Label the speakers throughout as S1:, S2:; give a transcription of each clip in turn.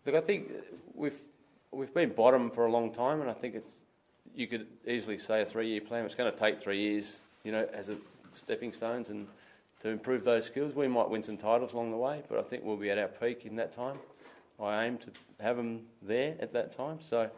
S1: Look, I think we've been bottom for a long time, and I think you could easily say a 3-year plan. It's going to take 3 years, as a stepping stones and to improve those skills. We might win some titles along the way, but I think we'll be at our peak in that time. I aim to have them there at that time. So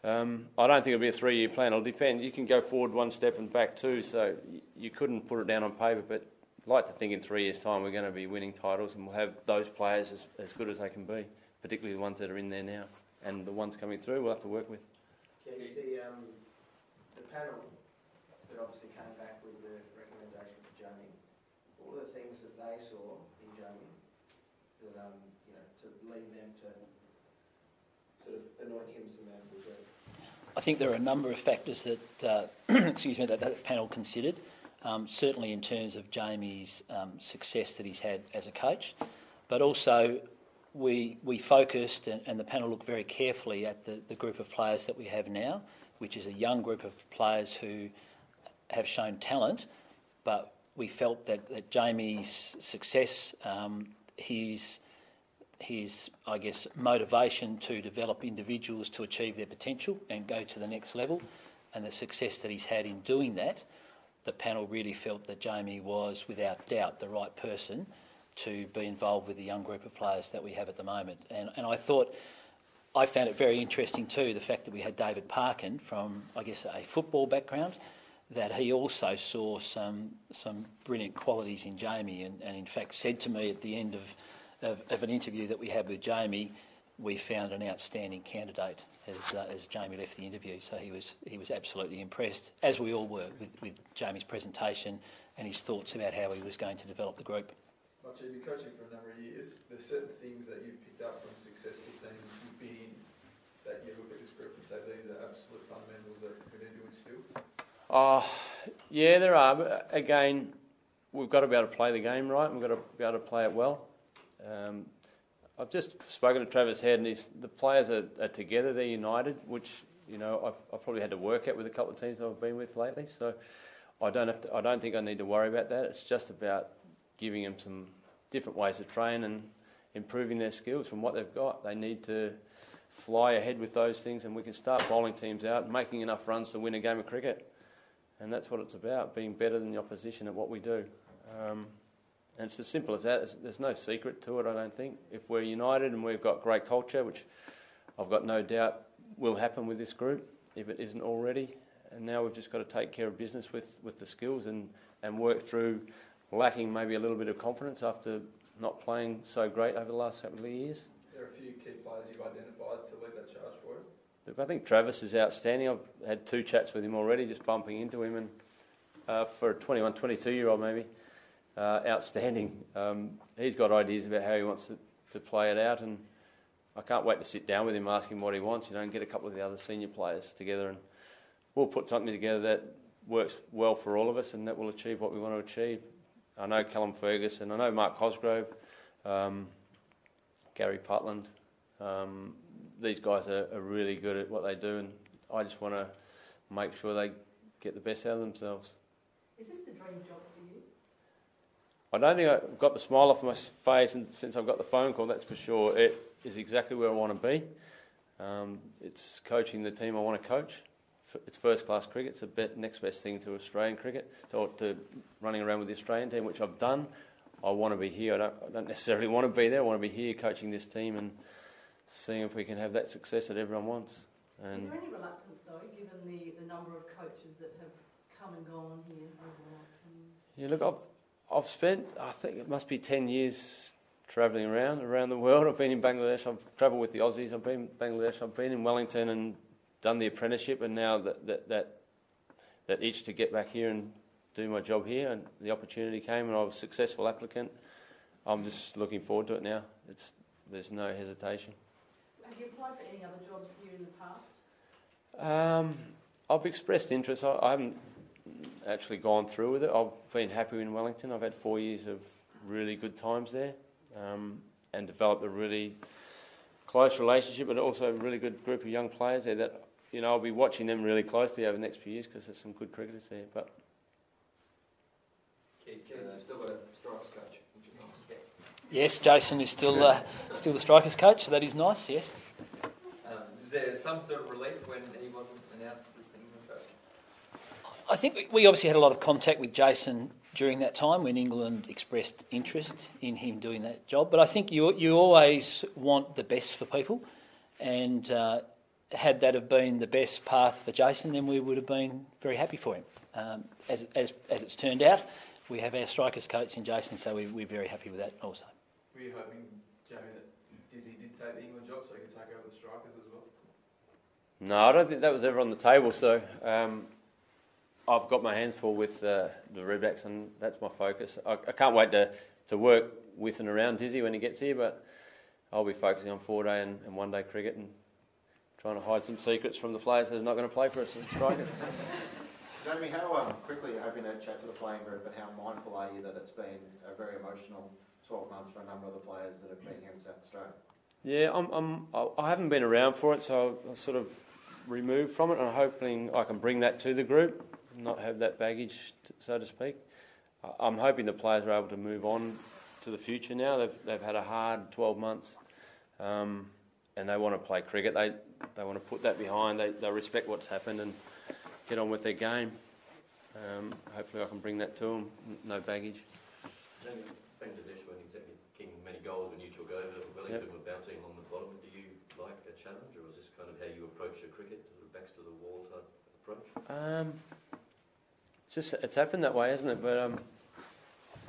S1: I don't think it'll be a 3-year plan. It'll depend. You can go forward one step and back two, so you couldn't put it down on paper, but I'd like to think in 3 years' time we're going to be winning titles and we'll have those players as good as they can be, particularly the ones that are in there now. And the ones coming through we'll have to work with.
S2: Okay, the panel that obviously came back with the recommendation for Jamie, what were the things that they saw in Jamie that, to lead them to sort of anoint him some man of the group?
S3: I think there are a number of factors that that panel considered. Certainly in terms of Jamie's success that he's had as a coach, but also we focused and the panel looked very carefully at the group of players that we have now, which is a young group of players who have shown talent, but we felt that Jamie's success, his I guess motivation to develop individuals to achieve their potential and go to the next level, and the success that he's had in doing that, the panel really felt that Jamie was without doubt the right person to be involved with the young group of players that we have at the moment. And I found it very interesting too, the fact that we had David Parkin from, I guess, a football background, that he also saw some brilliant qualities in Jamie and in fact said to me at the end of an interview that we had with Jamie, we found an outstanding candidate as Jamie left the interview. So he was absolutely impressed, as we all were, with Jamie's presentation and his thoughts about how he was going to develop the group.
S4: Like you've been coaching for a number of years, there's certain things that you've picked up from successful teams you've been in that you look at this group and say these are absolute fundamentals that we need to instill?
S1: Yeah, there are. But again, we've got to be able to play the game right, and we've got to be able to play it well. I've just spoken to Travis Head, and the players are together. They're united, which I've probably had to work at with a couple of teams I've been with lately. So I don't think I need to worry about that. It's just about giving them some different ways to train and improving their skills from what they've got. They need to fly ahead with those things, and we can start bowling teams out, making enough runs to win a game of cricket. And that's what it's about, being better than the opposition at what we do. And it's as simple as that. There's no secret to it, I don't think. If we're united and we've got great culture, which I've got no doubt will happen with this group, if it isn't already, and now we've just got to take care of business with the skills and work through lacking maybe a little bit of confidence after not playing so great over the last couple of years.
S4: There are a few key players you've identified to lead that charge for you.
S1: Look, I think Travis is outstanding. I've had 2 chats with him already, just bumping into him, and for a 21, 22-year-old maybe, outstanding. He's got ideas about how he wants to play it out, and I can't wait to sit down with him, ask him what he wants, and get a couple of the other senior players together, and we'll put something together that works well for all of us and that will achieve what we want to achieve. I know Callum Ferguson, I know Mark Cosgrove, Gary Putland. These guys are really good at what they do, and I just want to make sure they get the best out of themselves.
S5: Is this the dream job for you?
S1: I don't think I've got the smile off my face since I've got the phone call, that's for sure. It is exactly where I want to be. It's coaching the team I want to coach. It's first-class cricket. It's the next best thing to Australian cricket, or to running around with the Australian team, which I've done. I want to be here. I don't necessarily want to be there. I want to be here coaching this team and seeing if we can have that success that everyone wants. And
S5: is there any reluctance, though, given the number of coaches that have come and gone here over the last 10 years?
S1: Yeah, look, I've spent, I think it must be 10 years travelling around the world. I've been in Bangladesh. I've travelled with the Aussies. I've been in Bangladesh. I've been in Wellington and done the apprenticeship, and now that itch to get back here and do my job here, and the opportunity came and I was a successful applicant. I'm just looking forward to it now. There's no hesitation.
S5: Have you applied for any other jobs here in the past?
S1: I've expressed interest. I haven't actually gone through with it. I've been happy in Wellington. I've had 4 years of really good times there, and developed a really close relationship, but also a really good group of young players there that I'll be watching them really closely over the next few years because there's some good cricketers there. But
S6: Keith, you've still got a strikers coach, which is nice.
S3: Yes, Jason is still the strikers coach, so that is nice, yes.
S6: Is there some sort of relief when he wasn't announced as the England coach?
S3: I think we obviously had a lot of contact with Jason during that time when England expressed interest in him doing that job. But I think you always want the best for people, and had that have been the best path for Jason, then we would have been very happy for him. As it's turned out, we have our strikers coach in Jason, so we're very happy with that also.
S4: Were you hoping, Jamie, that Dizzy did take the England job so he could take over the strikers as well?
S1: No, I don't think that was ever on the table. So I've got my hands full with the Redbacks, and that's my focus. I can't wait to work with and around Dizzy when he gets here, but I'll be focusing on 4-day and 1-day cricket and trying to hide some secrets from the players that are not going to play for us as strikers.
S2: Jamie, how quickly are you hoping to chat to the playing group, and how mindful are you that it's been a very emotional 12 months for a number of the players that have been here in South Australia?
S1: Yeah, I haven't been around for it, so I'm sort of removed from it, and I'm hoping I can bring that to the group, not have that baggage, so to speak. I'm hoping the players are able to move on to the future now. They've had a hard 12 months, and they want to play cricket. They want to put that behind. They respect what's happened and get on with their game. Hopefully I can bring that to them, no baggage.
S7: Bangladesh weren't exactly kicking many goals when you took over. Wellington were bouncing along the bottom. Do you like a challenge, or is this kind of how you approach your cricket, sort of backs to the wall type approach?
S1: It's happened that way, hasn't it? But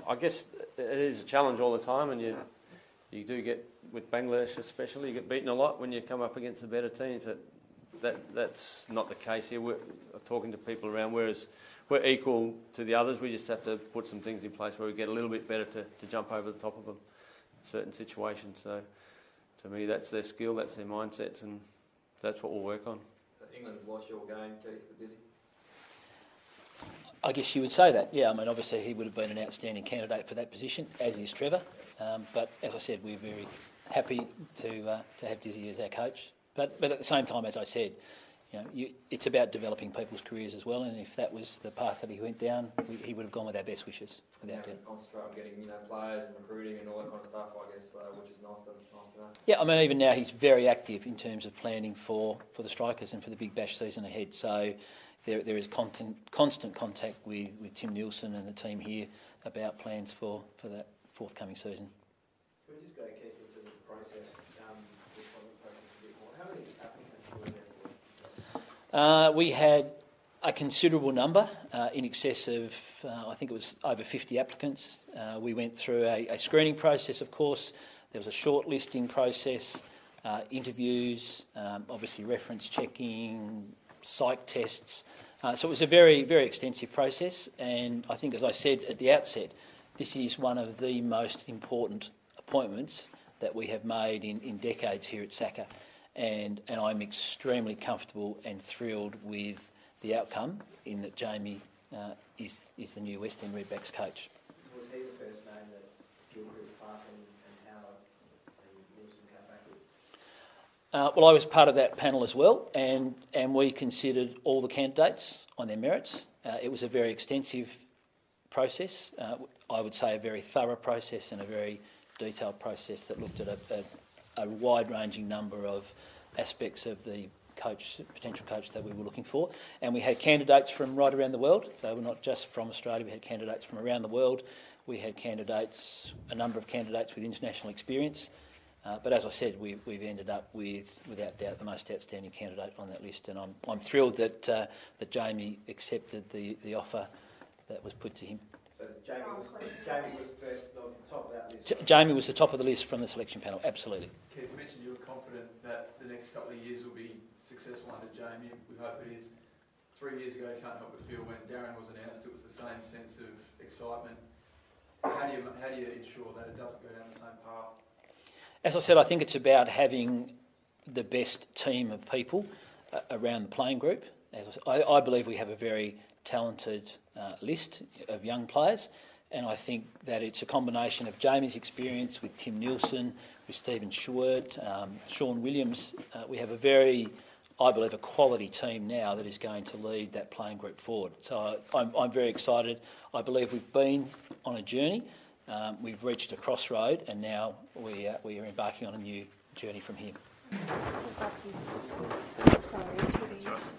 S1: I guess it is a challenge all the time, and you do get, with Bangladesh especially, you get beaten a lot when you come up against the better teams. But that's not the case here. We're talking to people around, whereas we're equal to the others. We just have to put some things in place where we get a little bit better to jump over the top of them in certain situations. So to me, that's their skill, that's their mindsets, and that's what we'll work on.
S6: England's lost your game, Keith, for Dizzy?
S3: I guess you would say that, yeah. I mean, obviously he would have been an outstanding candidate for that position, as is Trevor. But as I said, we're very happy to have Dizzy as our coach. But at the same time, as I said, it's about developing people's careers as well. And if that was the path that he went down, he would have gone with our best wishes. Without doubt.
S6: Concentrate on getting players and recruiting and all that kind of stuff, I guess, which is nice to know.
S3: Yeah, I mean, even now he's very active in terms of planning for the strikers and for the Big Bash season ahead. So there is constant contact with Tim Nielsen and the team here about plans for that forthcoming season.
S2: Can we just go, Keith, into the process, the appointment process a bit more? How many applicants were there for?
S3: We had a considerable number, in excess of, I think it was over 50 applicants. We went through a screening process, of course. There was a shortlisting process, interviews, obviously reference checking, psych tests. So it was a very, very extensive process, and I think, as I said at the outset, this is one of the most important appointments that we have made in decades here at SACA, and I'm extremely comfortable and thrilled with the outcome, in that Jamie is the new West End Redbacks coach.
S2: Was he the first name that Gilchrist, Clark and Howard and Wilson came back with?
S3: Well, I was part of that panel as well, and we considered all the candidates on their merits. It was a very extensive process. I would say a very thorough process and a very detailed process that looked at a wide-ranging number of aspects of the potential coach that we were looking for. And we had candidates from right around the world. They were not just from Australia. We had candidates from around the world. We had a number of candidates with international experience. But as I said, we've ended up with, without doubt, the most outstanding candidate on that list. And I'm thrilled that Jamie accepted the offer that was put to him.
S2: So Jamie was first on the top of that list?
S3: Jamie was the top of the list from the selection panel, absolutely.
S4: Keith, you mentioned you were confident that the next couple of years will be successful under Jamie. We hope it is. 3 years ago, you can't help but feel when Darren was announced, it was the same sense of excitement. How do you ensure that it doesn't go down the same path?
S3: As I said, I think it's about having the best team of people around the playing group. I believe we have a very talented list of young players, and I think that it's a combination of Jamie's experience with Tim Nielsen, with Stephen Sheward, Sean Williams. We have I believe, a quality team now that is going to lead that playing group forward. So I'm very excited. I believe we've been on a journey, we've reached a crossroad, and now we are embarking on a new journey from here.
S8: Sorry, to these.